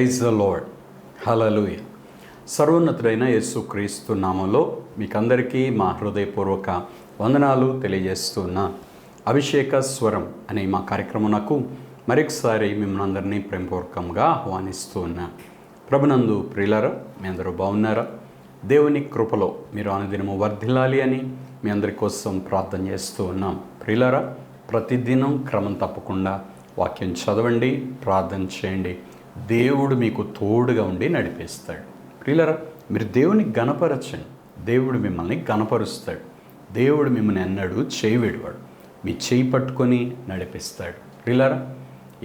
Praise the lord. హల్లెలూయా. సర్వోన్నతుడైన యేసుక్రీస్తు నామంలో మీకందరికీ మా హృదయపూర్వక వందనాలు తెలియజేస్తున్న అభిషేక స్వరం అనే మా కార్యక్రమంకు మరొకసారి మిమ్మల్ని అందరినీ ప్రేమపూర్వకంగా ఆహ్వానిస్తూ ఉన్నా. ప్రభునందు ప్రియులారా, మీ అందరూ బాగున్నారా? దేవుని కృపలో మీరు అనుదినము వర్ధిల్లాలి అని మీ అందరి కోసం ప్రార్థన చేస్తూ ఉన్నాం. ప్రియులారా, ప్రతిదినం క్రమం తప్పకుండా వాక్యం చదవండి, ప్రార్థన చేయండి. దేవుడు మీకు తోడుగా ఉండి నడిపిస్తాడు. ప్రియులారా, మీరు దేవుని గణపరచండి, దేవుడు మిమ్మల్ని గణపరుస్తాడు. దేవుడు మిమ్మల్ని ఎన్నడూ చేయి విడువాడు, మీ చేయి పట్టుకొని నడిపిస్తాడు. ప్రియులారా,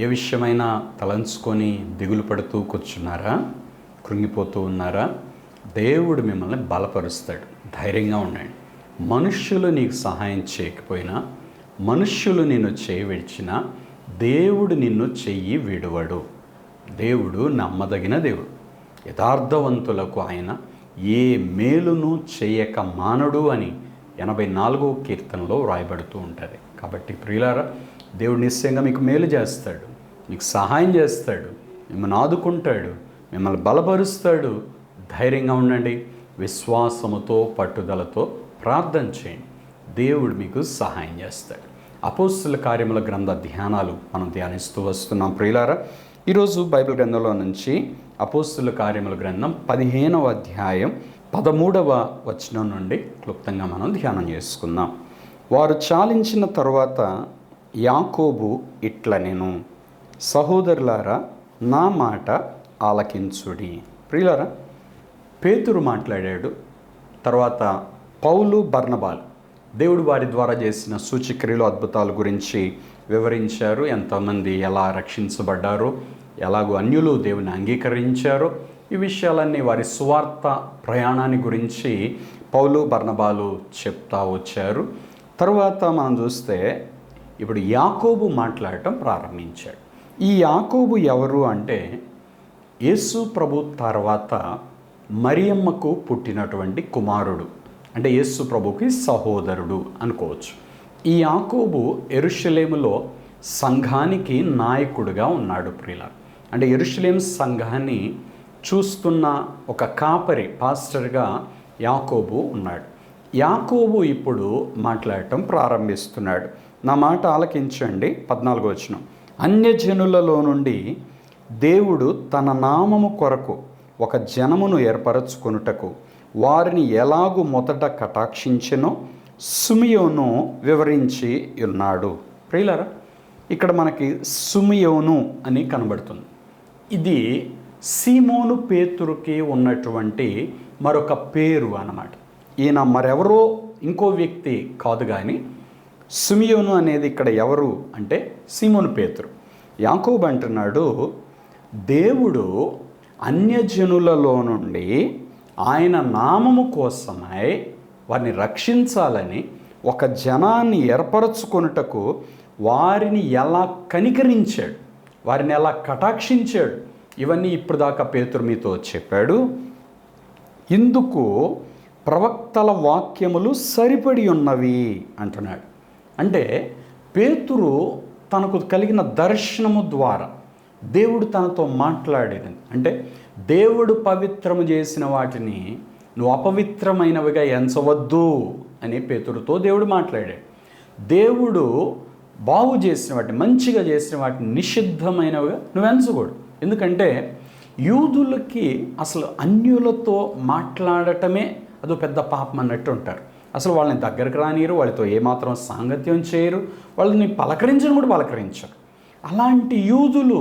ఏ విషయమైనా తలంచుకొని దిగులు పడుతూ కూర్చున్నారా, కృంగిపోతూ ఉన్నారా? దేవుడు మిమ్మల్ని బలపరుస్తాడు. ధైర్యంగా ఉండండి. మనుష్యులు నీకు సహాయం చేయకపోయినా, మనుష్యులు నిన్ను చేయి విడిచినా, దేవుడు నిన్ను చెయ్యి విడువడు. దేవుడు నమ్మదగిన దేవుడు. యథార్థవంతులకు ఆయన ఏ మేలును చేయక మానడు అని 84వ కీర్తనలో వ్రాయబడుతూ ఉంటుంది. కాబట్టి ప్రియులారా, దేవుడు నిశ్చయంగా మీకు మేలు చేస్తాడు, మీకు సహాయం చేస్తాడు, మిమ్మల్ని ఆదుకుంటాడు, మిమ్మల్ని బలపరుస్తాడు. ధైర్యంగా ఉండండి. విశ్వాసముతో పట్టుదలతో ప్రార్థన చేయండి. దేవుడు మీకు సహాయం చేస్తాడు. అపోస్తుల కార్యముల గ్రంథ ధ్యానాలు మనం ధ్యానిస్తూ వస్తున్నాం. ప్రియులారా, ఈరోజు బైబిల్ గ్రంథంలో నుంచి అపోస్తుల కార్యముల గ్రంథం 15వ అధ్యాయం 13వ వచనం నుండి క్లుప్తంగా మనం ధ్యానం చేసుకుందాం. వారు చాలించిన తరువాత యాకోబు ఇట్లనెను, సహోదరులారా, నా మాట ఆలకించుడి. ప్రియులారా, పేతురు మాట్లాడాడు. తర్వాత పౌలు, బర్నబాలు దేవుడు వారి ద్వారా చేసిన సూచక్రియలు, అద్భుతాల గురించి వివరించారు. ఎంతమంది ఎలా రక్షించబడ్డారో, ఎలాగో అన్యులు దేవుని అంగీకరించారో, ఈ విషయాలన్నీ వారి సువార్త ప్రయాణాన్ని గురించి పౌలు, బర్నబాలు చెప్తా వచ్చారు. తర్వాత మనం చూస్తే ఇప్పుడు యాకోబు మాట్లాడటం ప్రారంభించాడు. ఈ యాకోబు ఎవరు అంటే, యేసు ప్రభు తర్వాత మరియమ్మకు పుట్టినటువంటి కుమారుడు, అంటే యేసు ప్రభుకి సహోదరుడు అనుకోవచ్చు. ఈ యాకోబు యెరూషలేములో సంఘానికి నాయకుడిగా ఉన్నాడు. ప్రియులారా, అంటే యెరూషలేం సంఘాన్ని చూస్తున్న ఒక కాపరి, పాస్టర్గా యాకోబు ఉన్నాడు. యాకోబు ఇప్పుడు మాట్లాడటం ప్రారంభిస్తున్నాడు. నా మాట ఆలకించండి. 14వ వచనం, అన్యజనులలో నుండి దేవుడు తన నామము కొరకు ఒక జనమును ఏర్పరచుకొనుటకు వారిని ఎలాగూ మొదట కటాక్షించెనో సుమియోను వివరించి ఉన్నాడు. ప్రియులారా, ఇక్కడ మనకి సుమియోను అని కనబడుతుంది. ఇది సీమోను పేతురుకి ఉన్నటువంటి మరొక పేరు అన్నమాట. ఈయన మరెవరో ఇంకో వ్యక్తి కాదు, కానీ సుమియోను అనేది ఇక్కడ ఎవరు అంటే సీమోను పేతురు. యాకోబు అంటున్నాడు, దేవుడు అన్యజనులలో నుండి ఆయన నామము కోసమై వారిని రక్షించాలని ఒక జనాన్ని ఏర్పరచుకొనుటకు వారిని ఎలా కనికరించాడు, వారిని ఎలా కటాక్షించాడు, ఇవన్నీ ఇప్పుడు దాకా పేతురు మీతో చెప్పాడు. ఇందుకు ప్రవక్తల వాక్యములు సరిపడి ఉన్నవి అంటున్నాడు. అంటే పేతురు తనకు కలిగిన దర్శనము ద్వారా దేవుడు తనతో మాట్లాడేది. అంటే దేవుడు పవిత్రము చేసిన వాటిని నువ్వు అపవిత్రమైనవిగా ఎంచవద్దు అని పేతురుతో దేవుడు మాట్లాడాడు. దేవుడు బాగు చేసిన వాటిని, మంచిగా చేసిన వాటిని నిషిద్ధమైనవిగా నువ్వు ఎంచకూడదు. ఎందుకంటే యూదులకి అసలు అన్యులతో మాట్లాడటమే అదో పెద్ద పాపం అన్నట్టు ఉంటారు. అసలు వాళ్ళని దగ్గరకు రానియరు, వాళ్ళతో ఏమాత్రం సాంగత్యం చేయరు, వాళ్ళని పలకరించని కూడా పలకరించరు. అలాంటి యూదులు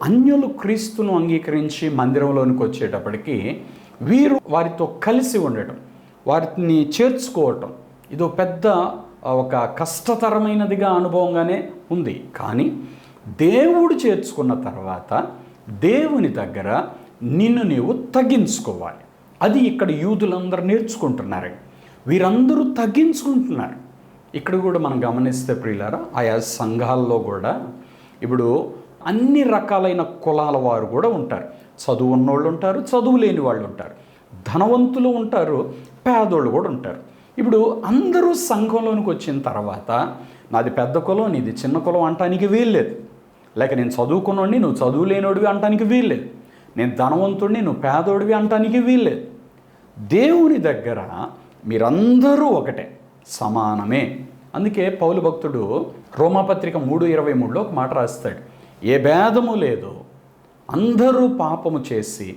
అన్యులు క్రీస్తును అంగీకరించి మందిరంలోనికి వచ్చేటప్పటికి వీరు వారితో కలిసి ఉండటం, వారిని చేర్చుకోవటం ఇదో పెద్ద ఒక కష్టతరమైనదిగా అనుభవంగానే ఉంది. కానీ దేవుడు చేర్చుకున్న తర్వాత దేవుని దగ్గర నిన్ను నీవు తగ్గించుకోవాలి. అది ఇక్కడ యూదులందరూ నేర్చుకుంటున్నారు. వీరందరూ తగ్గించుకుంటున్నారు. ఇక్కడ కూడా మనం గమనిస్తే ప్రియులారా, ఆయా సంఘాల్లో కూడా ఇప్పుడు అన్ని రకాలైన కులాల వారు కూడా ఉంటారు. చదువు ఉన్నోళ్ళు ఉంటారు, చదువు లేని వాళ్ళు ఉంటారు, ధనవంతులు ఉంటారు, పేదోళ్ళు కూడా ఉంటారు. ఇప్పుడు అందరూ సంఘంలోనికి వచ్చిన తర్వాత నాది పెద్ద కులం, నీది చిన్న కులం అంటానికి వీల్లేదు. లేక నేను చదువుకున్నోడిని, నువ్వు చదువు లేనోడివి అంటానికి వీల్లేదు. నేను ధనవంతుడిని, నువ్వు పేదోడివి అంటానికి వీల్లేదు. దేవుని దగ్గర మీరందరూ ఒకటే, సమానమే. అందుకే పౌలు భక్తుడు రోమాపత్రిక 3:23లో ఒక మాట రాస్తాడు, ఏ భేదము లేదు, అందరూ పాపము చేసి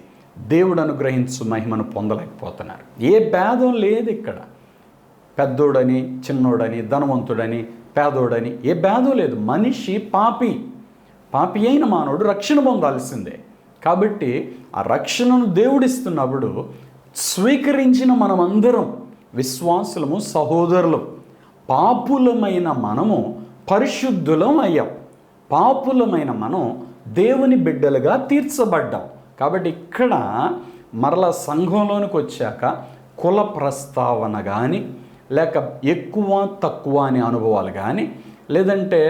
దేవుడు అనుగ్రహించు మహిమను పొందలేకపోతున్నారు. ఏ భేదం లేదు ఇక్కడ. పెద్దోడని, చిన్నోడని, ధనవంతుడని, పేదోడని ఏ భేదం లేదు. మనిషి పాపి అయిన మానవుడు రక్షణ పొందాల్సిందే. కాబట్టి ఆ రక్షణను దేవుడిస్తున్నప్పుడు స్వీకరించిన మనమందరం విశ్వాసులము, సహోదరులు. పాపులమైన మనము పరిశుద్ధులం అయ్యాం. పాపులమైన మనం దేవుని బిడ్డలుగా తీర్చబడ్డాం. కాబట్టి ఇక్కడ మరలా సంఘంలోనికి వచ్చాక కుల ప్రస్తావన కానీ, లేక ఎక్కువ తక్కువ అనే అనుభవాలు కానీ, లేదంటే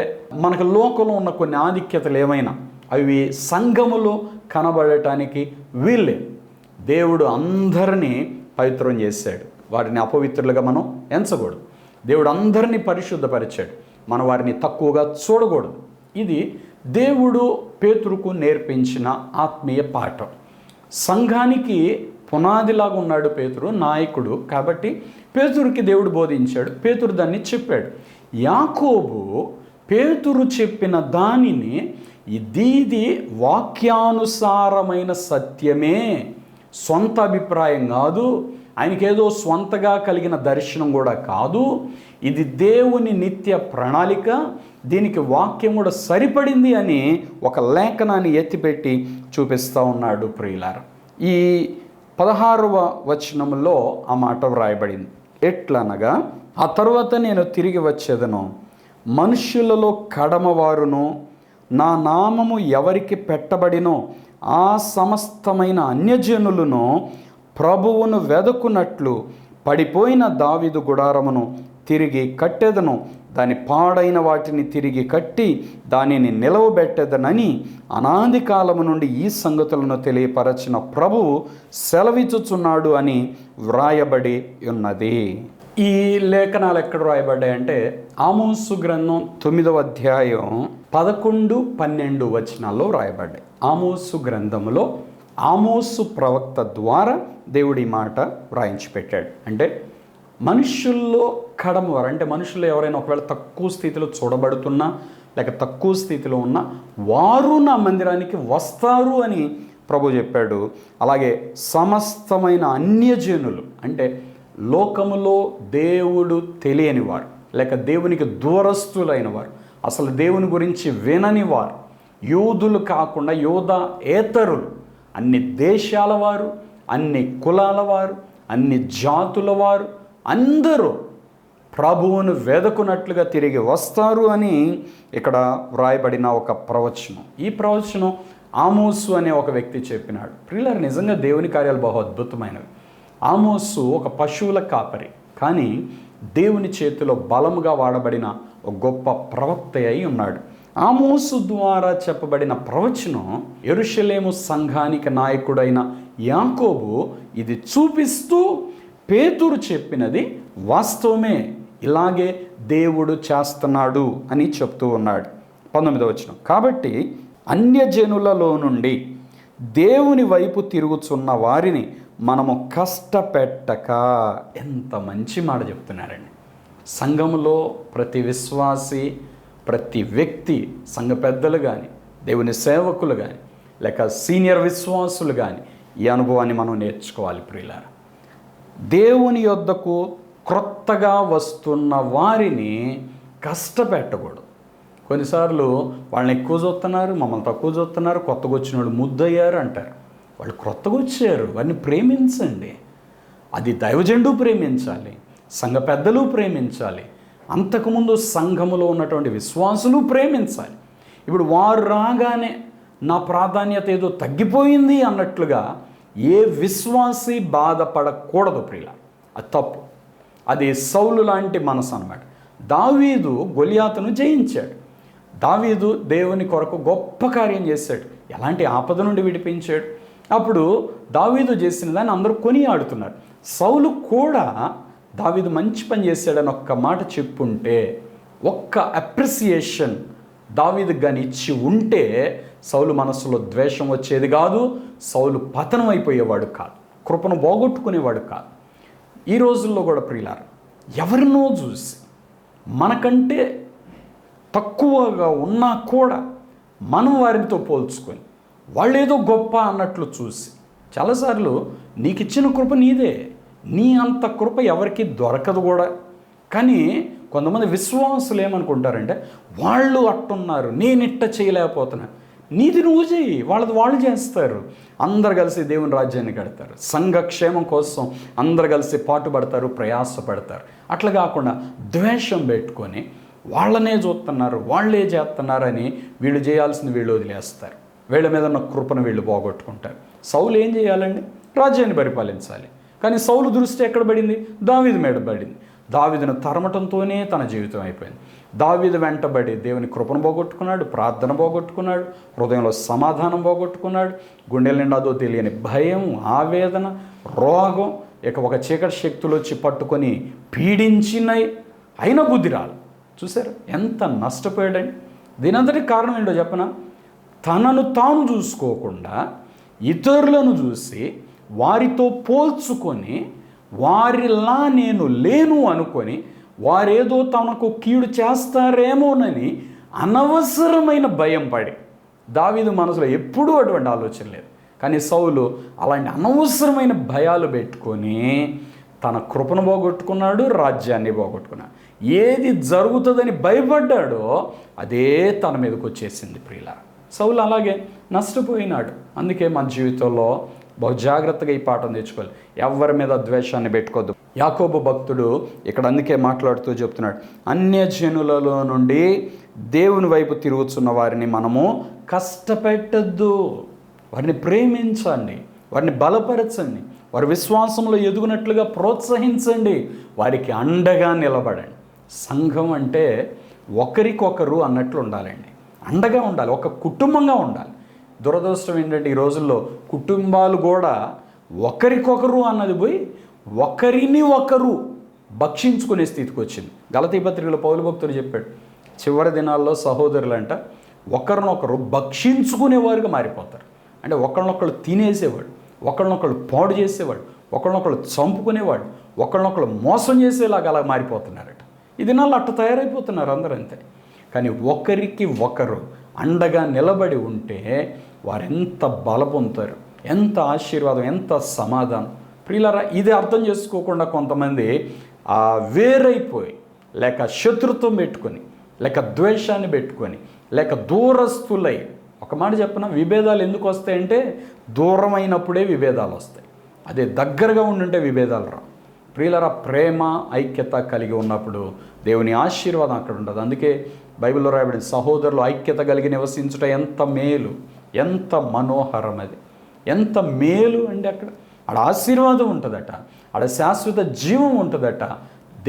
మనకు లోకంలో ఉన్న కొన్ని ఆధిక్యతలు ఏమైనా అవి సంఘములో కనబడటానికి వీళ్ళే. దేవుడు అందరినీ పవిత్రం చేశాడు. వారిని అపవిత్రులుగా మనం ఎంచకూడదు. దేవుడు అందరినీ పరిశుద్ధపరిచాడు. మనం వారిని తక్కువగా చూడకూడదు. ఇది దేవుడు పేతురుకు నేర్పించిన ఆత్మీయ పాఠం. సంఘానికి పునాదిలాగా ఉన్నాడు పేతురు, నాయకుడు. కాబట్టి పేతురుకి దేవుడు బోధించాడు. పేతురు దాన్ని చెప్పాడు. యాకోబు పేతురు చెప్పిన దానిని ఇది వాక్యానుసారమైన సత్యమే, సొంత అభిప్రాయం కాదు, ఆయనకేదో స్వంతగా కలిగిన దర్శనం కూడా కాదు, ఇది దేవుని నిత్య ప్రణాళిక, దీనికి వాక్యం కూడా సరిపడింది అని ఒక లేఖనాన్ని ఎత్తిపెట్టి చూపిస్తూ ఉన్నాడు ప్రియులారా. ఈ 16వ వచనంలో ఆ మాట వ్రాయబడింది. ఎట్లనగా, ఆ తర్వాత నేను తిరిగి వచ్చేదను, మనుష్యులలో కడమవారును నా నామము ఎవరికి పెట్టబడినో ఆ సమస్తమైన అన్యజనులను ప్రభువును వెదకున్నట్లు పడిపోయిన దావీదు గుడారమును తిరిగి కట్టెదను, దాని పాడైన వాటిని తిరిగి కట్టి దానిని నిలవబెట్టెదనని అనాది కాలము నుండి ఈ సంగతులను తెలియపరచిన ప్రభువు సెలవిచ్చుచున్నాడు అని వ్రాయబడి ఉన్నది. ఈ లేఖనాలు ఎక్కడ వ్రాయబడ్డాయంటే ఆమోసు గ్రంథం 9వ అధ్యాయం 11-12 వచనాల్లో వ్రాయబడ్డాయి. ఆమోసు గ్రంథంలో ఆమోసు ప్రవక్త ద్వారా దేవుడి మాట వ్రాయించి పెట్టాడు. అంటే మనుషుల్లో కడమవారు, అంటే మనుషుల్లో ఎవరైనా ఒకవేళ తక్కువ స్థితిలో చూడబడుతున్నా లేక తక్కువ స్థితిలో ఉన్నా వారు నా మందిరానికి వస్తారు అని ప్రభు చెప్పాడు. అలాగే సమస్తమైన అన్యజనులు, అంటే లోకములో దేవుడు తెలియని వారు, లేక దేవునికి దూరస్తులైన వారు, అసలు దేవుని గురించి వినని వారు, యూదులు కాకుండా యూదాయేతరులు, అన్ని దేశాల వారు, అన్ని కులాల వారు, అన్ని జాతుల వారు అందరూ ప్రభువును వెదకున్నట్లుగా తిరిగి వస్తారు అని ఇక్కడ వ్రాయబడిన ఒక ప్రవచనం. ఈ ప్రవచనం ఆమోసు అనే ఒక వ్యక్తి చెప్పినాడు. ప్రియులారా, నిజంగా దేవుని కార్యాలు బహు అద్భుతమైనవి. ఆమోసు ఒక పశువుల కాపరి, కానీ దేవుని చేతిలో బలముగా వాడబడిన ఒక గొప్ప ప్రవక్త అయి ఉన్నాడు. ఆమోసు ద్వారా చెప్పబడిన ప్రవచనం యెరూషలేము సంఘానికి నాయకుడైన యాకోబు ఇది చూపిస్తూ పేతురు చెప్పినది వాస్తవమే, ఇలాగే దేవుడు చేస్తున్నాడు అని చెప్తూ ఉన్నాడు. 19వ వచనం, కాబట్టి అన్యజనులలో నుండి దేవుని వైపు తిరుగుచున్న వారిని మనము కష్టపెట్టక. ఎంత మంచి మాట చెప్తున్నారండి. సంఘములో ప్రతి విశ్వాసి, ప్రతి వ్యక్తి, సంఘ పెద్దలు కానీ, దేవుని సేవకులు కానీ, లేక సీనియర్ విశ్వాసులు కానీ ఈ అనుభవాన్ని మనం నేర్చుకోవాలి ప్రియులారా. దేవుని యొద్దకు క్రొత్తగా వస్తున్న వారిని కష్టపెట్టకూడదు. కొన్నిసార్లు వాళ్ళని ఎక్కువ చూస్తున్నారు, మమ్మల్ని తక్కువ చూస్తున్నారు, కొత్తగా వచ్చిన వాళ్ళు ముద్దయ్యారు అంటారు. వాళ్ళు క్రొత్తగా వచ్చారు, వారిని ప్రేమించండి. అది దైవజనుడు ప్రేమించాలి, సంఘ పెద్దలు ప్రేమించాలి, అంతకుముందు సంఘములో ఉన్నటువంటి విశ్వాసులు ప్రేమించాలి. ఇప్పుడు వారు రాగానే నా ప్రాధాన్యత ఏదో తగ్గిపోయింది అన్నట్లుగా ఏ విశ్వాసి బాధపడకూడదు ప్రియుల. అది తప్పు. అది సౌలు లాంటి మనసు అన్నమాట. దావీదు గొలియాతును జయించాడు. దావీదు దేవుని కొరకు గొప్ప కార్యం చేశాడు, ఎలాంటి ఆపద నుండి విడిపించాడు. అప్పుడు దావీదు చేసిన దాన్ని అందరూ కొనియాడుతున్నారు. సౌలు కూడా దావీదు మంచి పని చేశాడని ఒక్క మాట చెప్పుంటే, ఒక్క అప్రిసియేషన్ దావీదుకు కానీ ఇచ్చి ఉంటే సౌలు మనస్సులో ద్వేషం వచ్చేది కాదు, సౌలు పతనం అయిపోయేవాడు కాదు, కృపను పోగొట్టుకునేవాడు కాదు. ఈ రోజుల్లో కూడా ప్రియులారా, ఎవరినో చూసి మనకంటే తక్కువగా ఉన్నా కూడా మనం వారితో పోల్చుకొని వాళ్ళేదో గొప్ప అన్నట్లు చూసి, చాలాసార్లు నీకు ఇచ్చిన కృప నీదే, నీ అంత కృప ఎవరికి దొరకదు కూడా. కానీ కొంతమంది విశ్వాసులు ఏమనుకుంటారంటే వాళ్ళు అట్టున్నారు, నేను ఇట్ట చేయలేకపోతున్నాను. నీది నువ్వు చేయి, వాళ్ళది వాళ్ళు చేస్తారు. అందరు కలిసి దేవుని రాజ్యాన్ని కడతారు, సంఘక్షేమం కోసం అందరు కలిసి పాటుపడతారు, ప్రయాసపడతారు. అట్లా కాకుండా ద్వేషం పెట్టుకొని వాళ్ళనే చూస్తున్నారు, వాళ్ళే చేస్తున్నారని వీళ్ళు చేయాల్సింది వీళ్ళు వదిలేస్తారు. వీళ్ళ మీద ఉన్న కృపను వీళ్ళు పోగొట్టుకుంటారు. సౌలు ఏం చేయాలండి? రాజ్యాన్ని పరిపాలించాలి. కానీ సౌలు దృష్టి ఎక్కడ పడింది? దావీదు మీద పడింది. దావీదును తరమటంతోనే తన జీవితం అయిపోయింది. దావీదు వెంటబడి దేవుని కృపను పోగొట్టుకున్నాడు, ప్రార్థన పోగొట్టుకున్నాడు, హృదయంలో సమాధానం పోగొట్టుకున్నాడు, గుండెల నిండాదో తెలియని భయం, ఆవేదన, రోగం, ఇక ఒక చీకటి శక్తులు వచ్చి పట్టుకొని పీడించినాయి, అయినా బుద్ధి రాలి. చూసారు ఎంత నష్టపోయాడండి? దీనంతటి కారణం ఏంటో చెప్పనా? తనను తాను చూసుకోకుండా ఇతరులను చూసి వారితో పోల్చుకొని వారిలా నేను లేను అనుకొని వారేదో తనకు కీడు చేస్తారేమోనని అనవసరమైన భయం పడి, దావీదు మనసులో ఎప్పుడూ అటువంటి ఆలోచన లేదు. కానీ సౌలు అలాంటి అనవసరమైన భయాలు పెట్టుకొని తన కృపను పోగొట్టుకున్నాడు, రాజ్యాన్ని పోగొట్టుకున్నాడు. ఏది జరుగుతుందని భయపడ్డాడో అదే తన మీదకి వచ్చేసింది. ప్రియుల సౌలు అలాగే నష్టపోయినాడు. అందుకే మన జీవితంలో బహు జాగ్రత్తగా ఈ పాఠం తెచ్చుకోవాలి. ఎవరి మీద ద్వేషాన్ని పెట్టుకోవద్దు. యాకోబు భక్తుడు ఇక్కడ అందుకే మాట్లాడుతూ చెప్తున్నాడు, అన్యజనులలో నుండి దేవుని వైపు తిరుగుతున్న వారిని మనము కష్టపెట్టద్దు, వారిని ప్రేమించండి, వారిని బలపరచండి, వారి విశ్వాసంలో ఎదుగునట్లుగా ప్రోత్సహించండి, వారికి అండగా నిలబడండి. సంఘం అంటే ఒకరికొకరు అన్నట్లు ఉండాలండి, అండగా ఉండాలి, ఒక కుటుంబంగా ఉండాలి. దురదృష్టం ఏంటంటే ఈ రోజుల్లో కుటుంబాలు కూడా ఒకరికొకరు అన్నది పోయి ఒకరిని ఒకరు భక్షించుకునే స్థితికి వచ్చింది. గలతీ పత్రికలో పౌలు భక్తుడు చెప్పాడు, చివరి దినాల్లో సహోదరులంట ఒకరినొకరు భక్షించుకునేవారుగా మారిపోతారు. అంటే ఒకరినొకరు తినేసేవాడు, ఒకరినొకరు పాడు చేసేవాడు, ఒకరినొకరు చంపుకునేవాడు, ఒకరినొకరు మోసం చేసేలాగా అలా మారిపోతున్నారట. ఈ దినాల్లో అట్ట తయారైపోతున్నారు అందరూ అంతే. కానీ ఒకరికి ఒకరు అండగా నిలబడి ఉంటే వారెంత బల పొందుతారు, ఎంత ఆశీర్వాదం, ఎంత సమాధానం. ప్రియులారా, ఇది అర్థం చేసుకోకుండా కొంతమంది వేరైపోయి, లేక శత్రుత్వం పెట్టుకొని, లేక ద్వేషాన్ని పెట్టుకొని, లేక దూరస్తులై, ఒక మాట చెప్పిన విభేదాలు ఎందుకు వస్తాయంటే దూరమైనప్పుడే విభేదాలు వస్తాయి, అదే దగ్గరగా ఉండుంటే విభేదాలు రావు. ప్రియులారా, ప్రేమ ఐక్యత కలిగి ఉన్నప్పుడు దేవుని ఆశీర్వాదం అక్కడ ఉండదు. అందుకే బైబిల్లో రాయబడింది, సహోదరులు ఐక్యత కలిగి నివసించుట ఎంత మేలు, ఎంత మనోహరం, అది ఎంత మేలు అండి. ఆడ ఆశీర్వాదం ఉంటుందట, ఆడ శాశ్వత జీవం ఉంటుందట.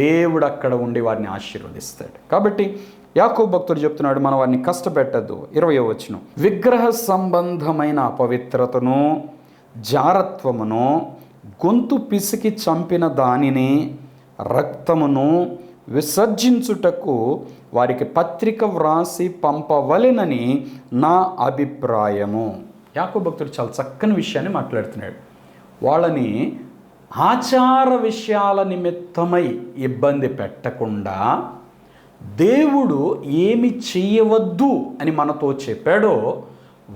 దేవుడు అక్కడ ఉండి వారిని ఆశీర్వదిస్తాడు. కాబట్టి యాకోబు భక్తుడు చెప్తున్నాడు, మనం వారిని కష్టపెట్టద్దు. 20వ వచనం, విగ్రహ సంబంధమైన అపవిత్రతను, జారత్వమును, గొంతు పిసికి చంపిన దానిని, రక్తమును విసర్జించుటకు వారికి పత్రిక వ్రాసి పంపవలెనని నా అభిప్రాయము. యాకోబు భక్తుడు చాలా చక్కని విషయాన్ని మాట్లాడుతున్నాడు. వాళ్ళని ఆచార విషయాల నిమిత్తమై ఇబ్బంది పెట్టకుండా దేవుడు ఏమి చెయ్యవద్దు అని మనతో చెప్పాడో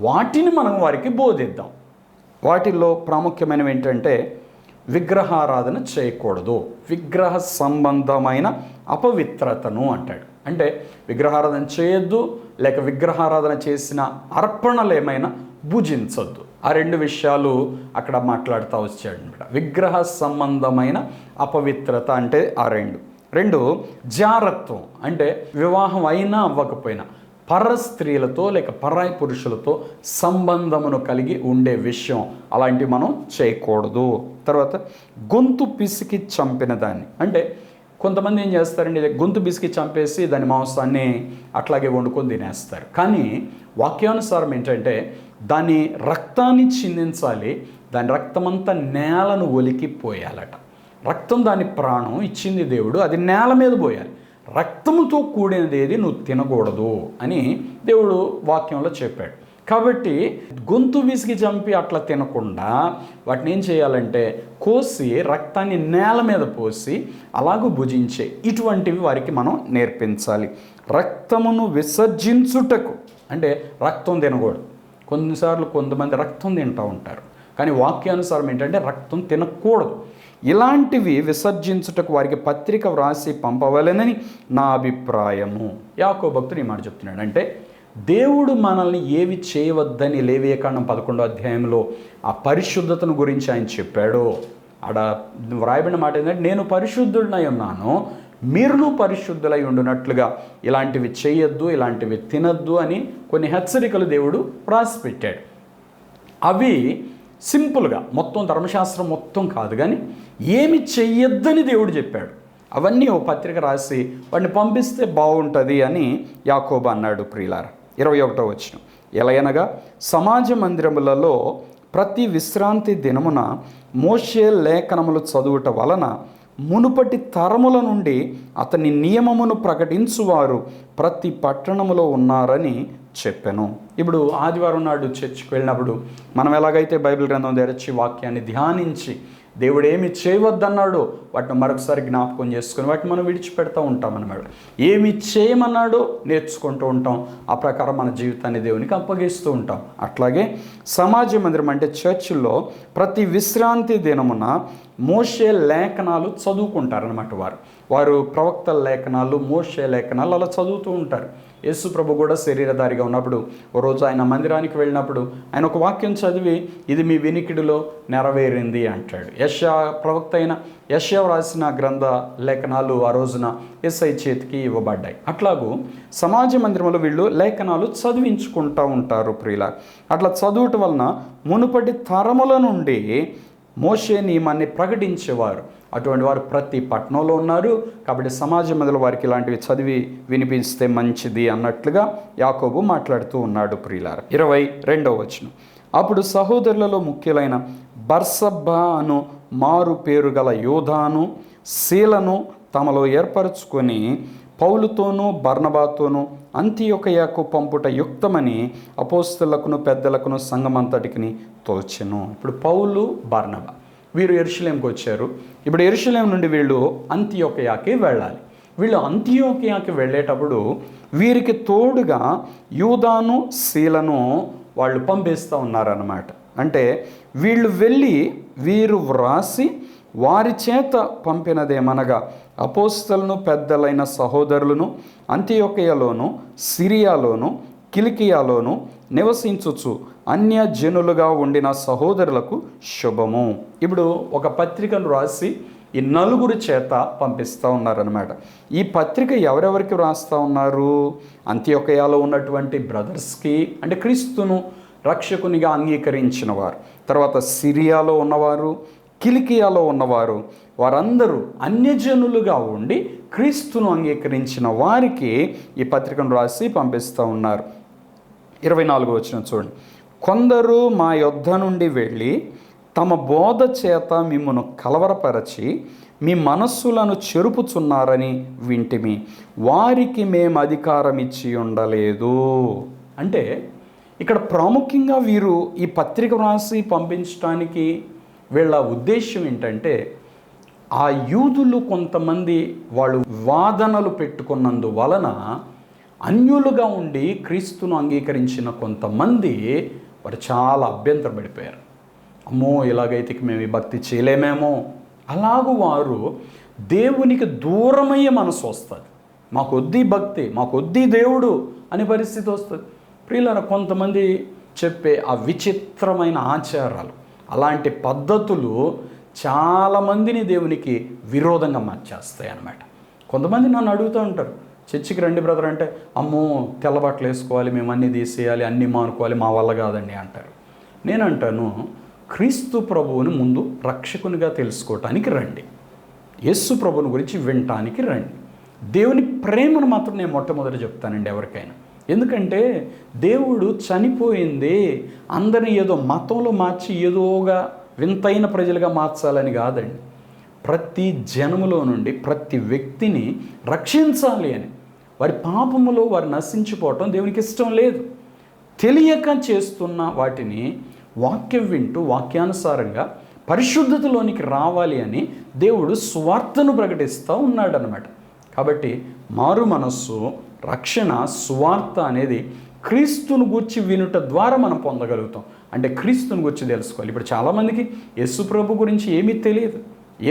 వాటిని మనం వారికి బోధిద్దాం. వాటిల్లో ప్రాముఖ్యమైనవి ఏంటంటే విగ్రహారాధన చేయకూడదు, విగ్రహ సంబంధమైన అపవిత్రతను అంటాడు. అంటే విగ్రహారాధన చేయొద్దు, లేక విగ్రహారాధన చేసిన అర్పణలు ఏమైనా భుజించొద్దు. ఆ రెండు విషయాలు అక్కడ మాట్లాడుతూ వచ్చాడు అనమాట. విగ్రహ సంబంధమైన అపవిత్రత అంటే ఆ రెండు జారత్వం అంటే వివాహం అయినా అవ్వకపోయినా పర స్త్రీలతో లేక పరాయి పురుషులతో సంబంధమును కలిగి ఉండే విషయం, అలాంటివి మనం చేయకూడదు. తర్వాత గొంతు పిసికి చంపిన దాన్ని, అంటే కొంతమంది ఏం చేస్తారండి, గొంతు పిసికి చంపేసి దాని మాంసాన్ని అట్లాగే వండుకొని తినేస్తారు. కానీ వాక్యానుసారం ఏంటంటే దాని రక్తాన్ని చిందించాలి, దాని రక్తమంతా నేలను ఒలికి పోయాలట. రక్తం దాని ప్రాణం ఇచ్చింది దేవుడు, అది నేల మీద పోయాలి. రక్తముతో కూడినది ఏది నువ్వు తినకూడదు అని దేవుడు వాక్యంలో చెప్పాడు. కాబట్టి గొంతు విసిగి చంపి అట్లా తినకుండా వాటిని ఏం చేయాలంటే కోసి రక్తాన్ని నేల మీద పోసి అలాగూ భుజించే ఇటువంటివి వారికి మనం నేర్పించాలి. రక్తమును విసర్జించుటకు అంటే రక్తం తినకూడదు. కొన్నిసార్లు కొంతమంది రక్తం తింటూ ఉంటారు, కానీ వాక్యానుసారం ఏంటంటే రక్తం తినకూడదు. ఇలాంటివి విసర్జించుటకు వారికి పత్రిక వ్రాసి పంపవలెనని నా అభిప్రాయము. యాకోబు భక్తుడు ఈ మాట చెప్తున్నాడు. అంటే దేవుడు మనల్ని ఏవి చేయవద్దని లేవియకాండం 11వ అధ్యాయంలో ఆ పరిశుద్ధతను గురించి ఆయన చెప్పాడో ఆడ వ్రాయబడిన మాట ఏంటంటే, నేను పరిశుద్ధుడినై ఉన్నాను, మీరును పరిశుద్ధులై ఉండునట్లుగా ఇలాంటివి చేయొద్దు, ఇలాంటివి తినద్దు అని కొన్ని హెచ్చరికలు దేవుడు రాసి పెట్టాడు. అవి సింపుల్గా మొత్తం ధర్మశాస్త్రం మొత్తం కాదు, కానీ ఏమి చెయ్యొద్దని దేవుడు చెప్పాడు. అవన్నీ ఓ పత్రిక రాసి వాడిని పంపిస్తే బాగుంటుంది అని యాకోబు అన్నాడు. ప్రియులారా, 21వ వచనం, ఎలయనగా సమాజ మందిరములలో ప్రతి విశ్రాంతి దినమున మోషే లేఖనములు చదువుట వలన మునుపటి తరముల నుండి అతని నియమమును ప్రకటించువారు ప్రతి పట్టణములో ఉన్నారని చెప్పాను. ఇప్పుడు ఆదివారం నాడు చర్చికి వెళ్ళినప్పుడు మనం ఎలాగైతే బైబిల్ గ్రంథం తెరచి వాక్యాన్ని ధ్యానించి దేవుడు ఏమి చేయవద్దన్నాడో వాటిని మరొకసారి జ్ఞాపకం చేసుకుని వాటిని మనం విడిచిపెడతా ఉంటాం అన్నమాట. ఏమి చేయమన్నాడో నేర్చుకుంటూ ఉంటాం, ఆ ప్రకారం మన జీవితాన్ని దేవునికి అప్పగిస్తూ ఉంటాం. అట్లాగే సమాజ మందిరం అంటే చర్చిల్లో ప్రతి విశ్రాంతి దినమున మోషే లేఖనాలు చదువుకుంటారనమాట. వారు ప్రవక్తల లేఖనాలు, మోషే లేఖనాలు అలా చదువుతూ ఉంటారు. యేసు ప్రభు కూడా శరీరధారిగా ఉన్నప్పుడు ఓ రోజు ఆయన మందిరానికి వెళ్ళినప్పుడు ఆయన ఒక వాక్యం చదివి ఇది మీ వినికిడిలో నెరవేరింది అంటాడు. ప్రవక్త అయిన యెషయా రాసిన గ్రంథ లేఖనాలు ఆ రోజున యేసయ్య చేతికి ఇవ్వబడ్డాయి. అట్లాగూ సమాజ మందిరంలో వీళ్ళు లేఖనాలు చదివించుకుంటూ ఉంటారు. ప్రియుల అట్లా చదువుట వలన మునుపటి తరముల నుండి మోషే నియమాన్ని ప్రకటించేవారు అటువంటి వారు ప్రతి పట్టణంలో ఉన్నారు. కాబట్టి సమాజ మందిరంలో వారికి ఇలాంటివి చదివి వినిపిస్తే మంచిది అన్నట్లుగా యాకోబు మాట్లాడుతూ ఉన్నాడు. ప్రియులారా, 22వ వచనం, అప్పుడు సహోదరులలో ముఖ్యులైన బర్సబ్బా అను మారు పేరు గల యోధాను శీలను తమలో ఏర్పరచుకొని పౌలుతోనూ బర్నబాతోనూ అంతియొకయకు పంపుట యుక్తమని అపోస్తలులకును పెద్దలకును సంఘమంతటికి తోచెను. ఇప్పుడు పౌలు, బర్నబా వీరు యెరూషలేముకి వచ్చారు. ఇప్పుడు యెరూషలేము నుండి వీళ్ళు అంతియొకయాకి వెళ్ళాలి. వీళ్ళు అంతియొకయాకి వెళ్ళేటప్పుడు వీరికి తోడుగా యూదాను శీలను వాళ్ళు పంపిస్తూ ఉన్నారన్నమాట. అంటే వీళ్ళు వెళ్ళి వీరు వ్రాసి వారి చేత పంపినదేమనగా అపోస్తలును పెద్దలైన సహోదరులను అంతియొకయలోను సిరియాలోను కిలికియాలోను నివసించుచు అన్యజనులుగా ఉండిన సహోదరులకు శుభము. ఇప్పుడు ఒక పత్రికను రాసి ఈ నలుగురు చేత పంపిస్తూ ఉన్నారనమాట. ఈ పత్రిక ఎవరెవరికి వ్రాస్తూ ఉన్నారు? అంతియొకయలో ఉన్నటువంటి బ్రదర్స్కి, అంటే క్రీస్తును రక్షకునిగా అంగీకరించిన వారు, తర్వాత సిరియాలో ఉన్నవారు, కిలికియాలో ఉన్నవారు, వారందరూ అన్యజనులుగా ఉండి క్రీస్తును అంగీకరించిన వారికి ఈ పత్రికను రాసి పంపిస్తూ ఉన్నారు. 24వ వచనం చూడండి, కొందరు మా యొద్ద నుండి వెళ్ళి తమ బోధ చేత మిమ్మును కలవరపరచి మీ మనస్సులను చెరుపుచున్నారని వింటిమి, వారికి మేము అధికారం ఇచ్చి ఉండలేదు. అంటే ఇక్కడ ప్రాముఖ్యంగా వీరు ఈ పత్రిక రాసి పంపించడానికి వీళ్ళ ఉద్దేశం ఏంటంటే, ఆ యూదులు కొంతమంది వాళ్ళు వాదనలు పెట్టుకున్నందువలన అన్యులుగా ఉండి క్రీస్తును అంగీకరించిన కొంతమంది వారు చాలా అభ్యంతరపడిపోయారు. అమ్మో, ఇలాగైతే మేము ఈ భక్తి చేయలేమేమో, అలాగూ వారు దేవునికి దూరమయ్యే మనసు వస్తుంది. మాకొద్దీ భక్తి, మాకొద్దీ దేవుడు అనే పరిస్థితి వస్తుంది. ప్రియులారా, కొంతమంది చెప్పే ఆ విచిత్రమైన ఆచారాలు, అలాంటి పద్ధతులు చాలామందిని దేవునికి విరోధంగా మార్చేస్తాయి అన్నమాట. కొంతమంది నన్ను అడుగుతూ ఉంటారు, చర్చికి రండి బ్రదర్ అంటే, అమ్మో తెల్లబట్టలు వేసుకోవాలి, మేము అన్నీ తీసేయాలి, అన్నీ మానుకోవాలి, మా వల్ల కాదండి అంటారు. నేనంటాను, క్రీస్తు ప్రభువుని ముందు రక్షకునిగా తెలుసుకోవటానికి రండి, యేసు ప్రభువుని గురించి వినటానికి రండి. దేవుని ప్రేమను మాత్రం నేను మొట్టమొదటి చెప్తానండి ఎవరికైనా. ఎందుకంటే దేవుడు చనిపోయింది అందరినీ ఏదో మతంలో మార్చి ఏదోగా వింతైన ప్రజలుగా మార్చాలని కాదండి. ప్రతి జనములో నుండి ప్రతి వ్యక్తిని రక్షించాలి అని. వారి పాపములో వారు నశించిపోవటం దేవునికి ఇష్టం లేదు. తెలియక చేస్తున్న వాటిని వాక్యం వింటూ వాక్యానుసారంగా పరిశుద్ధతలోనికి రావాలి అని దేవుడు సువార్తను ప్రకటిస్తూ ఉన్నాడు అన్నమాట. కాబట్టి మారు మనస్సు, రక్షణ, సువార్త అనేది క్రీస్తును గూర్చి వినుట ద్వారా మనం పొందగలుగుతాం. అంటే క్రీస్తుని గురించి తెలుసుకోవాలి. ఇప్పుడు చాలామందికి యేసు ప్రభు గురించి ఏమీ తెలియదు.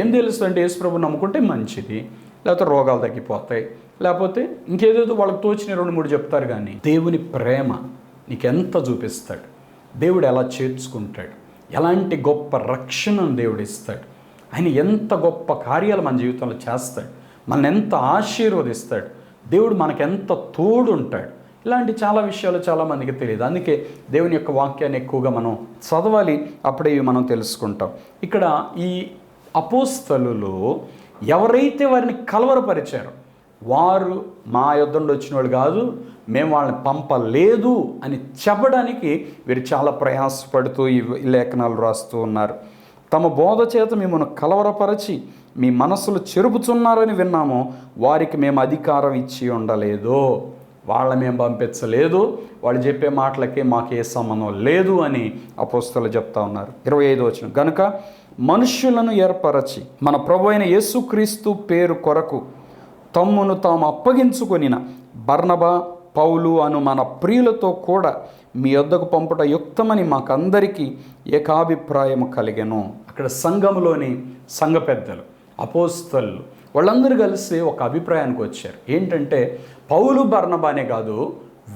ఏం తెలుసు అంటే యేసు ప్రభు నమ్ముకుంటే మంచిది, లేకపోతే రోగాలు తగ్గిపోతాయి, లేకపోతే ఇంకేదేదో వాళ్ళకి తోచిన 2-3 చెప్తారు. కానీ దేవుని ప్రేమ నీకెంత చూపిస్తాడు, దేవుడు ఎలా చేర్చుకుంటాడు, ఎలాంటి గొప్ప రక్షణను దేవుడు ఇస్తాడు, ఆయన ఎంత గొప్ప కార్యాలు మన జీవితంలో చేస్తాడు, మనల్ని ఎంత ఆశీర్వదిస్తాడు, దేవుడు మనకెంత తోడు ఉంటాడు, ఇలాంటి చాలా విషయాలు చాలామందికి తెలియదు. అందుకే దేవుని యొక్క వాక్యాన్ని ఎక్కువగా మనం చదవాలి, అప్పుడే మనం తెలుసుకుంటాం. ఇక్కడ ఈ అపోస్తలులు ఎవరైతే వారిని కలవరపరిచారో వారు మా యొద్ద నుండి వచ్చిన వాళ్ళు కాదు, మేము వాళ్ళని పంపలేదు అని చెప్పడానికి వీరు చాలా ప్రయాసపడుతూ ఈ లేఖనాలు రాస్తూ ఉన్నారు. తమ బోధ చేత మిమ్మల్ని కలవరపరచి మీ మనసులు చెరుపుచున్నారని విన్నాము, వారికి మేము అధికారం ఇచ్చి ఉండలేదు, వాళ్ళని మేము పంపించలేదు, వాళ్ళు చెప్పే మాటలకి మాకు ఏ సంబంధం లేదు అని అపోస్తలులు చెప్తా ఉన్నారు. 25వ వచనం, గనుక మనుష్యులను ఏర్పరచి మన ప్రభు అయిన యేసుక్రీస్తు పేరు కొరకు తమ్మును తాము అప్పగించుకొనిన బర్నబా, పౌలు అను మన ప్రియులతో కూడా మీ వద్దకు పంపుట యుక్తమని మాకందరికీ ఏకాభిప్రాయం కలిగెను. అక్కడ సంఘములోని సంఘ పెద్దలు, అపోస్తలు వాళ్ళందరూ కలిసి ఒక అభిప్రాయానికి వచ్చారు. ఏంటంటే పౌలు, బర్నబానే కాదు,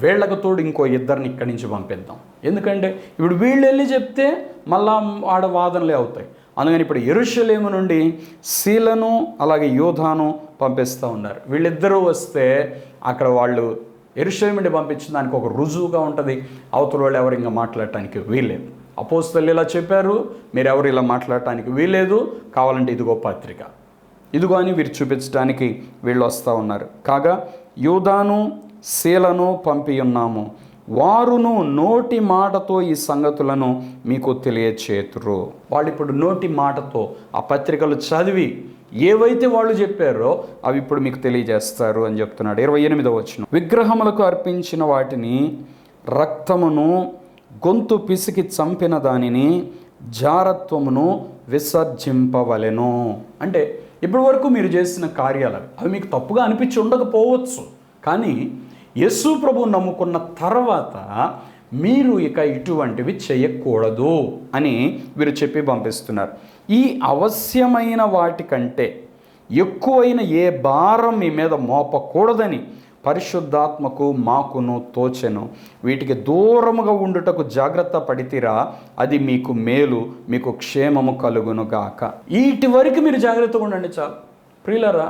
వీళ్ళకు తోడు ఇంకో 2 ఇక్కడి నుంచి పంపిద్దాం. ఎందుకంటే ఇప్పుడు వీళ్ళు వెళ్ళి చెప్తే మళ్ళా ఆడ వాదనలే అవుతాయి. అందుకని ఇప్పుడు యెరూషలేము నుండి సీలను అలాగే యోధాను పంపిస్తూ ఉన్నారు. వీళ్ళిద్దరూ వస్తే అక్కడ వాళ్ళు యెరూషలేము నుండి పంపించిన దానికి ఒక రుజువుగా ఉంటుంది. అవతల వాళ్ళు ఎవరు ఇంకా మాట్లాడటానికి వీల్లేదు. అపోస్తలులు ఇలా చెప్పారు, మీరు ఎవరు ఇలా మాట్లాడటానికి వీల్లేదు, కావాలంటే ఇదిగో పత్రిక, ఇదిగో అని వీరు చూపించడానికి వీళ్ళు వస్తూ ఉన్నారు. కాగా యూదాను శీలను పంపి ఉన్నాము, వారును నోటి మాటతో ఈ సంగతులను మీకు తెలియచేతురు. వాళ్ళు ఇప్పుడు నోటి మాటతో ఆ పత్రికలు చదివి ఏవైతే వాళ్ళు చెప్పారో అవి ఇప్పుడు మీకు తెలియజేస్తారు అని చెప్తున్నాడు. 28వ వచనం, విగ్రహములకు అర్పించిన వాటిని, రక్తమును, గొంతు పిసికి చంపిన దానిని, జారత్వమును విసర్జింపవలెను. అంటే ఇప్పటి వరకు మీరు చేసిన కార్యాలు అవి మీకు తప్పుగా అనిపించి ఉండకపోవచ్చు, కానీ యేసు ప్రభువును నమ్ముకున్న తర్వాత మీరు ఇక ఇటువంటివి చేయకూడదు అని వీరు చెప్పి పంపిస్తున్నారు. ఈ అవశ్యమైన వాటికంటే ఎక్కువైన ఏ భారం మీ మీద మోపకూడదని పరిశుద్ధాత్మకు మాకును తోచెను. వీటికి దూరముగా ఉండుటకు జాగ్రత్త పడితిరా, అది మీకు మేలు, మీకు క్షేమము కలుగునుగాక. వీటి వరకు మీరు జాగ్రత్తగా ఉండండి చాలు. ప్రియులారా,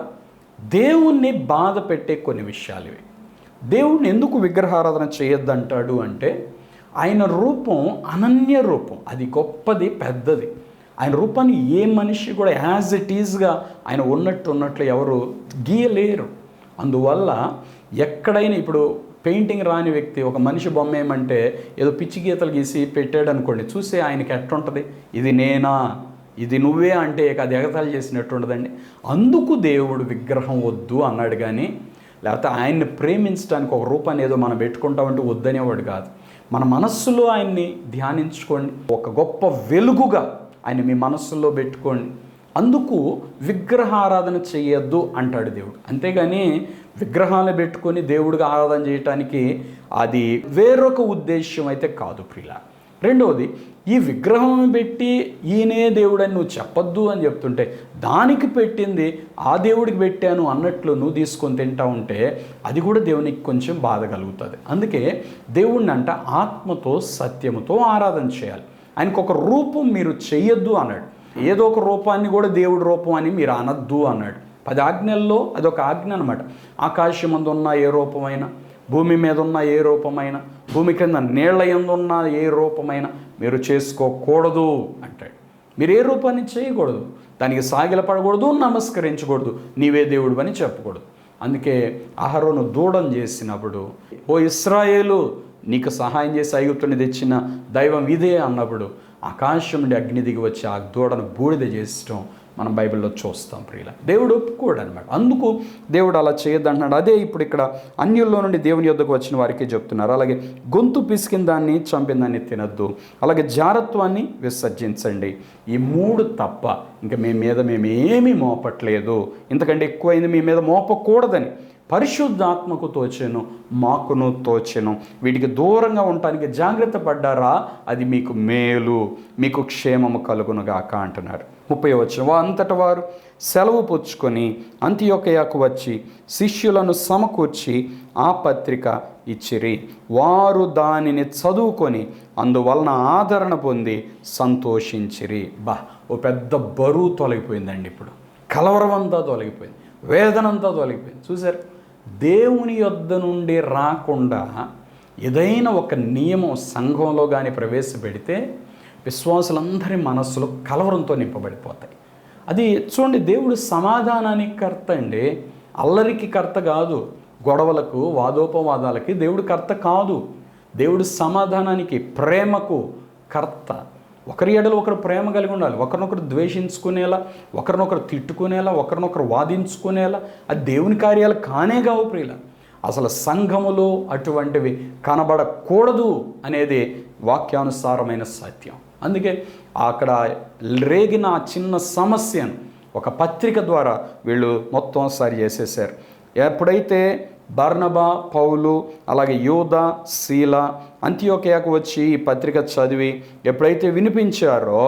దేవుణ్ణి బాధ పెట్టే కొన్ని విషయాలు ఇవి. దేవుణ్ణి ఎందుకు విగ్రహారాధన చేయొద్దంటాడు అంటే ఆయన రూపం అనన్య రూపం, అది గొప్పది, పెద్దది. ఆయన రూపాన్ని ఏ మనిషి కూడా యాజ్ ఇట్ ఈజ్గా ఆయన ఉన్నట్లు ఎవరు గీయలేరు. అందువల్ల ఎక్కడైనా ఇప్పుడు పెయింటింగ్ రాని వ్యక్తి ఒక మనిషి బొమ్మ ఏమంటే ఏదో పిచ్చి గీతలు గీసి పెట్టాడు అనుకోండి, చూసే ఆయనకి ఎట్టుంటుంది, ఇది నేనా, ఇది నువ్వే అంటే అది ఎగతాళి చేసినట్టు ఉండదండి. అందుకు దేవుడు విగ్రహం వద్దు అన్నాడు. కానీ లేకపోతే ఆయన్ని ప్రేమించడానికి ఒక రూపాన్ని ఏదో మనం పెట్టుకుంటామంటే వద్దనేవాడు కాదు. మన మనస్సులో ఆయన్ని ధ్యానించుకోండి, ఒక గొప్ప వెలుగుగా ఆయన మీ మనస్సులో పెట్టుకోండి. అందుకు విగ్రహారాధన చేయొద్దు అంటాడు దేవుడు. అంతేగాని విగ్రహాలు పెట్టుకొని దేవుడిగా ఆరాధన చేయటానికి అది వేరొక ఉద్దేశ్యం అయితే కాదు ప్రియుల. రెండవది, ఈ విగ్రహం పెట్టి ఈయనే దేవుడని నువ్వు చెప్పొద్దు అని చెప్తుంటే దానికి పెట్టింది ఆ దేవుడికి పెట్టాను అన్నట్లు నువ్వు తీసుకొని తింటా ఉంటే అది కూడా దేవునికి కొంచెం బాధ కలుగుతుంది. అందుకే దేవుడిని అంట ఆత్మతో సత్యముతో ఆరాధన చేయాలి. ఆయనకు ఒక రూపం మీరు చెయ్యొద్దు అన్నాడు. ఏదో ఒక రూపాన్ని కూడా దేవుడి రూపం అని మీరు అనద్దు అన్నాడు. 10 ఆజ్ఞల్లో అదొక ఆజ్ఞ అనమాట. ఆకాశం మందు ఉన్న ఏ రూపమైనా, భూమి మీద ఉన్న ఏ రూపమైనా, భూమి కింద నీళ్ల యందు ఉన్న ఏ రూపమైనా మీరు చేసుకోకూడదు అంటాడు. మీరు ఏ రూపాన్ని చేయకూడదు, దానికి సాగిలపడకూడదు, నమస్కరించకూడదు, నీవే దేవుడు అని చెప్పకూడదు. అందుకే అహరోను దూడను చేసినప్పుడు, ఓ ఇశ్రాయేలు నీకు సహాయం చేసి ఐగుప్తుని తెచ్చిన దైవం ఇదే అన్నప్పుడు ఆకాశం నుండి అగ్ని దిగి వచ్చి ఆ దూడను బూడిద చేసటం మనం బైబిల్లో చూస్తాం ప్రియుల. దేవుడు ఒప్పుకోడు అనమాట. అందుకు దేవుడు అలా చేయొద్దంటున్నాడు. అదే ఇప్పుడు ఇక్కడ అన్యుల్లో నుండి దేవుని యొద్దకు వచ్చిన వారికి చెప్తున్నారు. అలాగే గొంతు పిసికిన దాన్ని చంపిన దాన్ని తినద్దు, అలాగే జారత్వాన్ని విసర్జించండి. ఈ 3 తప్ప ఇంకా మేమేమీ మోపట్లేదు, ఇంతకంటే ఎక్కువైంది మీ మీద మోపకూడదని పరిశుద్ధాత్మకు తోచెను, మాకును తోచెను. వీటికి దూరంగా ఉండటానికి జాగ్రత్త పడ్డారా, అది మీకు మేలు, మీకు క్షేమము కలుగునుగాక అంటున్నారు. 30వ వచనం, అంతట వారు సెలవు పుచ్చుకొని అంతియొకయకు వచ్చి శిష్యులను సమకూర్చి ఆ పత్రిక ఇచ్చిరి. వారు దానిని చదువుకొని అందువలన ఆదరణ పొంది సంతోషించిరి. ఓ పెద్ద బరువు తొలగిపోయిందండి. ఇప్పుడు కలవరం అంతా తొలగిపోయింది, వేదనంతా తొలగిపోయింది. చూసారు, దేవుని యొద్ద నుండి రాకుండా ఏదైనా ఒక నియమం సంఘంలో కానీ ప్రవేశపెడితే విశ్వాసులందరి మనస్సులో కలవరంతో నింపబడిపోతాయి. అది చూడండి, దేవుడు సమాధానానికి కర్త అండి, అల్లరికి కర్త కాదు. గొడవలకు వాదోపవాదాలకి దేవుడు కర్త కాదు. దేవుడు సమాధానానికి, ప్రేమకు కర్త. ఒకరి ఎడలు ఒకరు ప్రేమ కలిగి ఉండాలి, ఒకరినొకరు ద్వేషించుకునేలా, ఒకరినొకరు తిట్టుకునేలా, ఒకరినొకరు వాదించుకునేలా అది దేవుని కార్యాలు కానే కావు ప్రియుల. అసలు సంఘములో అటువంటివి కనబడకూడదు అనేది వాక్యానుసారమైన సత్యం. అందుకే అక్కడ రేగిన ఆ చిన్న సమస్యను ఒక పత్రిక ద్వారా వీళ్ళు మొత్తం సరి చేసేసారు. ఎప్పుడైతే బర్నబా, పౌలు, అలాగే యూదా, శీల అంతియోకియాకు వచ్చి ఈ పత్రిక చదివి ఎప్పుడైతే వినిపించారో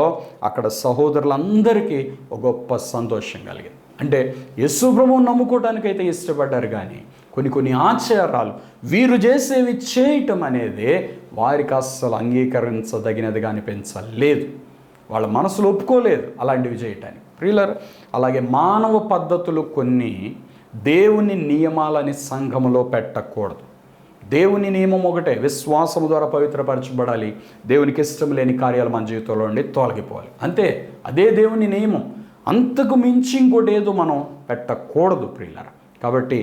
అక్కడ సహోదరులందరికీ ఒక గొప్ప సంతోషం కలిగింది. అంటే యేసు ప్రభువును నమ్ముకోవడానికైతే ఇష్టపడ్డారు, కానీ కొన్ని ఆచారాలు వీరు చేసేవి చేయటం అనేది వారికి అస్సలు అంగీకరించదగినదిగా అనిపించలేదు. వాళ్ళ మనసులో ఒప్పుకోలేదు అలాంటివి చేయటానికి. ప్రియులారా, అలాగే మానవ పద్ధతులు కొన్ని దేవుని నియమాలని సంఘములో పెట్టకూడదు. దేవుని నియమం ఒకటే, విశ్వాసము ద్వారా పవిత్రపరచబడాలి, దేవునికి ఇష్టం లేని కార్యాలు మన జీవితంలో నుండి తొలగిపోవాలి, అంతే. అదే దేవుని నియమం. అంతకు మించి ఇంకోటి ఏదో మనం పెట్టకూడదు ప్రియులారా. కాబట్టి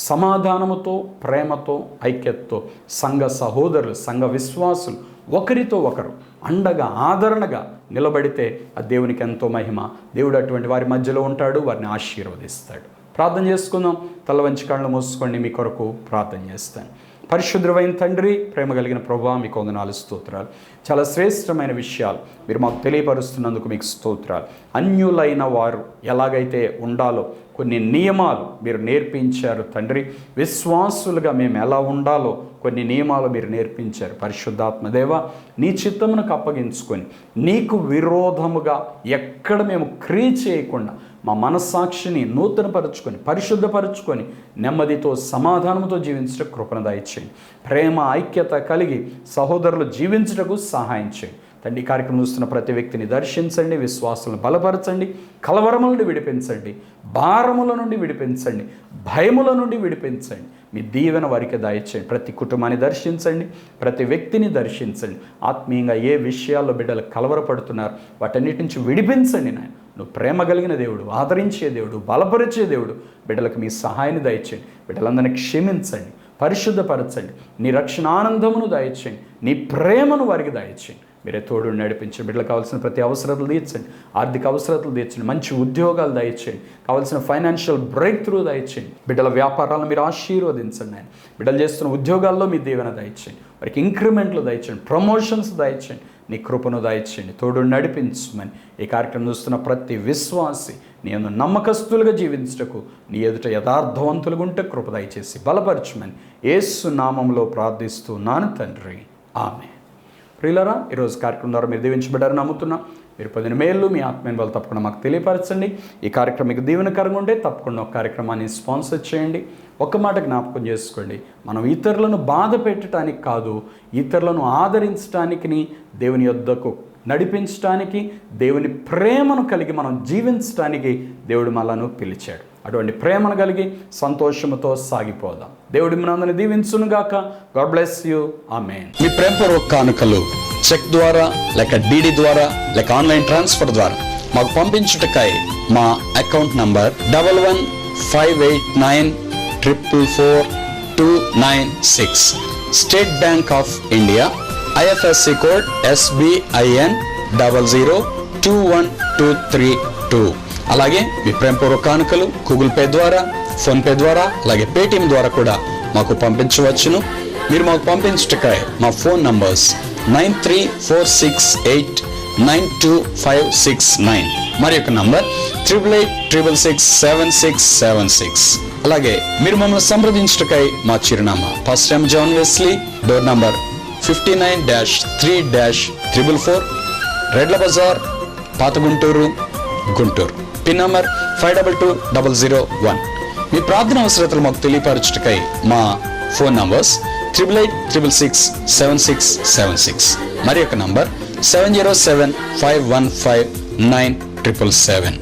సమాధానముతో, ప్రేమతో, ఐక్యతతో సంఘ సహోదరులు, సంఘ విశ్వాసులు ఒకరితో ఒకరు అండగా, ఆదరణగా నిలబడితే ఆ దేవునికి ఎంతో మహిమ. దేవుడు అటువంటి వారి మధ్యలో ఉంటాడు, వారిని ఆశీర్వదిస్తాడు. ప్రార్థన చేసుకుందాం. తల వంచి కళ్ళు మూసుకోండి, మీ కొరకు ప్రార్థన చేస్తాను. పరిశుద్ధమైన తండ్రి, ప్రేమ కలిగిన ప్రభువా, మీకు వందనాలు, స్తోత్రాలు. చాలా శ్రేష్టమైన విషయాలు మీరు మాకు తెలియపరుస్తున్నందుకు మీకు స్తోత్రాలు. అన్యులైన వారు ఎలాగైతే ఉండాలో కొన్ని నియమాలు మీరు నేర్పించారు తండ్రి. విశ్వాసులుగా మేము ఎలా ఉండాలో కొన్ని నియమాలు మీరు నేర్పించారు. పరిశుద్ధాత్మదేవ, నీ చిత్తమునకు అప్పగించుకొని నీకు విరోధముగా ఎక్కడ మేము క్రియ చేయకుండా మా మనస్సాక్షిని నూతనపరుచుకొని, పరిశుద్ధపరుచుకొని, నెమ్మదితో, సమాధానంతో జీవించటకు కృపను దయచేయండి. ప్రేమ, ఐక్యత కలిగి సహోదరులు జీవించటకు సహాయం చేయండి తండ్రి. కార్యక్రమం చూస్తున్న ప్రతి వ్యక్తిని దర్శించండి, విశ్వాసాలను బలపరచండి, కలవరముల నుండి విడిపించండి, భారముల నుండి విడిపించండి, భయముల నుండి విడిపించండి. మీ దీవెన వారికి దయచేయండి. ప్రతి కుటుంబాన్ని దర్శించండి, ప్రతి వ్యక్తిని దర్శించండి. ఆత్మీయంగా ఏ విషయాల్లో బిడ్డలు కలవరపడుతున్నారు వాటన్నిటి నుంచి విడిపించండి నాయన. నువ్వు ప్రేమ కలిగిన దేవుడు, ఆదరించే దేవుడు, బలపరిచే దేవుడు. బిడ్డలకు మీ సహాయాన్ని దయచేయండి. బిడ్డలందరినీ క్షమించండి, పరిశుద్ధపరచండి, నీ రక్షణ ఆనందమును దయచేయండి, నీ ప్రేమను వారికి దయచేయండి. మీరే తోడు నడిపించండి. బిడ్డలకు కావాల్సిన ప్రతి అవసరతలు తీర్చండి, ఆర్థిక అవసరతలు తీర్చండి, మంచి ఉద్యోగాలు దయచేయండి, కావాల్సిన ఫైనాన్షియల్ బ్రేక్ త్రూ దయచేయండి. బిడ్డల వ్యాపారాలను మీరు ఆశీర్వదించండి ఆయన. బిడ్డలు చేస్తున్న ఉద్యోగాల్లో మీ దీవెన దయచేయండి, వారికి ఇంక్రిమెంట్లు దయచేయండి, ప్రమోషన్స్ దయచేయండి, నీ కృపను దయచేయండి, తోడు నడిపించమని ఈ కార్యక్రమం చూస్తున్న ప్రతి విశ్వాసి నేను నమ్మకస్తులుగా జీవించటకు, నీ ఎదుట యథార్థవంతులుగా ఉంటే కృప దయచేసి బలపరచమని యేసు నామంలో ప్రార్థిస్తున్నాను తండ్రి, ఆమె. ప్రియులారా, ఈరోజు కార్యక్రమం ద్వారా మీరు దీవించబడ్డారని నమ్ముతున్నా. మీరు పొందిన మేలు మీ ఆత్మీయ వాళ్ళు తప్పకుండా మాకు తెలియపరచండి. ఈ కార్యక్రమం మీకు దీవెనకరంగా ఉంటే తప్పకుండా ఒక కార్యక్రమాన్ని స్పాన్సర్ చేయండి. ఒక్క మాట జ్ఞాపకం చేసుకోండి, మనం ఇతరులను బాధ పెట్టడానికి కాదు, ఇతరులను ఆదరించడానికి, దేవుని యొద్దకు నడిపించడానికి, దేవుని ప్రేమను కలిగి మనం జీవించడానికి దేవుడు మనలను పిలిచాడు. అటువంటి ప్రేమను కలిగి సంతోషముతో సాగిపోదాం. దేవుడి మనందరిని దీవించునుగాక. God bless you. ఆమేన్. మీ ప్రేమపూర్వక కానుకలు చెక్ ద్వారా, లేక డీడీ ద్వారా, లేక ఆన్లైన్ ట్రాన్స్ఫర్ ద్వారా మాకు పంపించుటకై మా account number 115894442996, state bank of India, IFSC code SBIN 002122. అలాగే మీ ప్రేమపూర్వక కానుకలు గూగుల్ పే ద్వారా, ఫోన్పే ద్వారా, అలాగే పేటిఎం ద్వారా కూడా మాకు పంపించవచ్చును. మీరు మాకు పంపించుటకై మా ఫోన్ నంబర్స్ 9346892569, మరి యొక్క నంబర్ 8886667676. అలాగే మీరు మమ్మల్ని సంప్రదించుటకై మా చిరునామా pastor M. John Wesley, door number 59-3-444, Redla Bazar, పాత గుంటూరు, గుంటూరు. Pin number 522001. మీ ప్రార్థన అవసరతలు మాకు తెలియపరచుటకై మా ఫోన్ నంబర్స్ 8886667676, మరి యొక్క నంబర్ 7075159777.